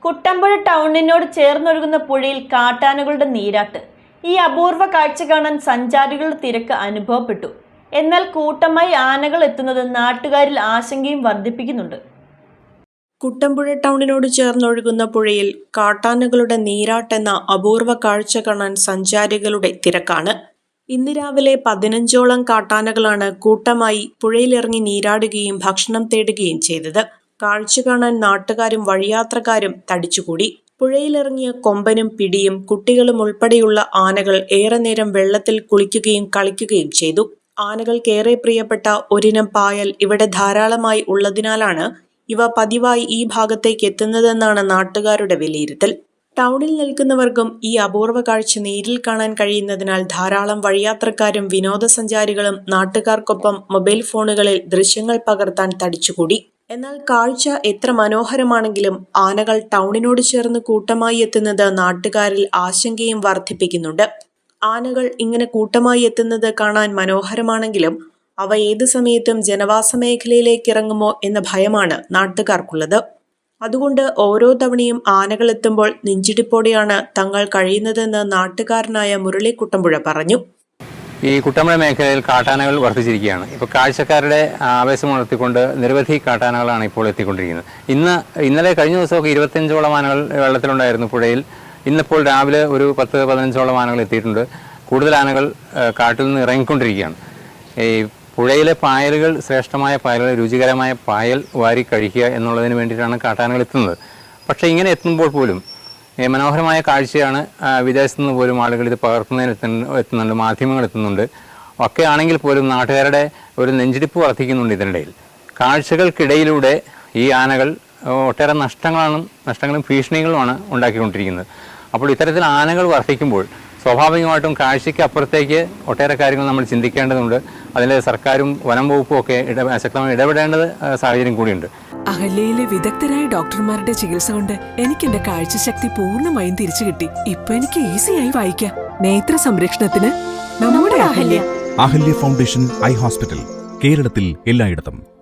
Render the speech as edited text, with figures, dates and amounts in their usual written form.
കുട്ടമ്പുഴ ടൗണിനോട് ചേർന്നൊഴുകുന്ന പുഴയിൽ കാട്ടാനകളുടെ നീരാട്ട്. ഈ അപൂർവ കാഴ്ച കാണാൻ സഞ്ചാരികളുടെ തിരക്ക് അനുഭവപ്പെട്ടു. എന്നാൽ കൂട്ടമായി ആനകൾ എത്തുന്നത് നാട്ടുകാരിൽ ആശങ്കയും വർദ്ധിപ്പിക്കുന്നുണ്ട്. കുട്ടമ്പുഴ ടൗണിനോട് ചേർന്നൊഴുകുന്ന പുഴയിൽ കാട്ടാനകളുടെ നീരാട്ടെന്ന അപൂർവ കാഴ്ച കാണാൻ സഞ്ചാരികളുടെ തിരക്കാണ്. ഇന്ന് രാവിലെ 15ഓളം കാട്ടാനകളാണ് കൂട്ടമായി പുഴയിലിറങ്ങി നീരാടുകയും ഭക്ഷണം തേടുകയും ചെയ്തത്. കാഴ്ച കാണാൻ നാട്ടുകാരും വഴിയാത്രക്കാരും തടിച്ചുകൂടി. പുഴയിലിറങ്ങിയ കൊമ്പനും പിടിയും കുട്ടികളും ഉൾപ്പെടെയുള്ള ആനകൾ ഏറെ നേരം വെള്ളത്തിൽ കുളിക്കുകയും കളിക്കുകയും ചെയ്തു. ആനകൾക്കേറെ പ്രിയപ്പെട്ട ഒരിനം പായൽ ഇവിടെ ധാരാളമായി ഉള്ളതിനാലാണ് ഇവ പതിവായി ഈ ഭാഗത്തേക്ക് എത്തുന്നതെന്നാണ് നാട്ടുകാരുടെ വിലയിരുത്തൽ. ടൗണിൽ നിൽക്കുന്നവർക്കും ഈ അപൂർവ കാഴ്ച നേരിൽ കാണാൻ കഴിയുന്നതിനാൽ ധാരാളം വഴിയാത്രക്കാരും വിനോദസഞ്ചാരികളും നാട്ടുകാർക്കൊപ്പം മൊബൈൽ ഫോണുകളിൽ ദൃശ്യങ്ങൾ പകർത്താൻ തടിച്ചുകൂടി. എന്നാൽ കാഴ്ച എത്ര മനോഹരമാണെങ്കിലും ആനകൾ ടൗണിനോട് ചേർന്ന് കൂട്ടമായി എത്തുന്നത് നാട്ടുകാരിൽ ആശങ്കയും വർദ്ധിപ്പിക്കുന്നുണ്ട്. ആനകൾ ഇങ്ങനെ കൂട്ടമായി എത്തുന്നത് കാണാൻ മനോഹരമാണെങ്കിലും അവ ഏത് സമയത്തും ജനവാസ മേഖലയിലേക്ക് ഇറങ്ങുമോ എന്ന ഭയമാണ് നാട്ടുകാർക്കുള്ളത്. അതുകൊണ്ട് ഓരോ തവണയും ആനകൾ എത്തുമ്പോൾ നെഞ്ചിടിപ്പോടെയാണ് തങ്ങൾ കഴിയുന്നതെന്ന് നാട്ടുകാരനായ മുരളി കുട്ടമ്പുഴ പറഞ്ഞു. ഈ കുട്ടമ്പുഴ മേഖലയിൽ കാട്ടാനകൾ വർദ്ധിച്ചിരിക്കുകയാണ്. ഇപ്പോൾ കാഴ്ചക്കാരുടെ ആവേശം ഉണർത്തിക്കൊണ്ട് നിരവധി കാട്ടാനകളാണ് ഇപ്പോൾ എത്തിക്കൊണ്ടിരിക്കുന്നത്. ഇന്നലെ കഴിഞ്ഞ ദിവസമൊക്കെ 25ഓളം ആനകൾ വെള്ളത്തിലുണ്ടായിരുന്നു പുഴയിൽ. ഇന്നിപ്പോൾ രാവിലെ ഒരു 10-15ഓളം ആനകൾ എത്തിയിട്ടുണ്ട്. കൂടുതൽ ആനകൾ കാട്ടിൽ നിന്ന് ഇറങ്ങിക്കൊണ്ടിരിക്കുകയാണ്. ഈ പുഴയിലെ പായലുകൾ, ശ്രേഷ്ഠമായ പായലുകൾ, രുചികരമായ പായൽ വാരി കഴിക്കുക എന്നുള്ളതിന് വേണ്ടിയിട്ടാണ് കാട്ടാനകൾ എത്തുന്നത്. പക്ഷേ ഇങ്ങനെ എത്തുമ്പോൾ പോലും മനോഹരമായ കാഴ്ചയാണ്. വിദേശത്തു നിന്ന് പോലും ആളുകൾ ഇത് പകർത്തുന്നതിന് എത്തുന്നുണ്ട്, മാധ്യമങ്ങൾ എത്തുന്നുണ്ട്. ഒക്കെ ആണെങ്കിൽ പോലും നാട്ടുകാരുടെ ഒരു നെഞ്ചിടിപ്പ് വർദ്ധിക്കുന്നുണ്ട്. ഇതിനിടയിൽ കാഴ്ചകൾക്കിടയിലൂടെ ഈ ആനകൾ ഒട്ടേറെ നഷ്ടങ്ങളും ഭീഷണികളുമാണ് ഉണ്ടാക്കിക്കൊണ്ടിരിക്കുന്നത്. അപ്പോൾ ഇത്തരത്തിൽ ആനകൾ വർദ്ധിക്കുമ്പോൾ സ്വാഭാവികമായിട്ടും കാഴ്ചയ്ക്ക് അപ്പുറത്തേക്ക് ഒട്ടേറെ കാര്യങ്ങൾ നമ്മൾ ചിന്തിക്കേണ്ടതുണ്ട്. അതിൽ സർക്കാരും വനം വകുപ്പും ഒക്കെ ശക്തമായി ഇടപെടേണ്ടത് സാഹചര്യം കൂടിയുണ്ട്. അഹല്യയിലെ വിദഗ്ധരായ ഡോക്ടർമാരുടെ ചികിത്സ കൊണ്ട് എനിക്ക് എന്റെ കാഴ്ചശക്തി പൂർണ്ണമായും തിരിച്ചു കിട്ടി. ഇപ്പൊ എനിക്ക് ഈസിയായി വായിക്കാം. നേത്ര സംരക്ഷണത്തിന് നമ്മുടെ Ahalya. Ahalya foundation eye hospital, കേരളത്തിൽ എല്ലായിടത്തും.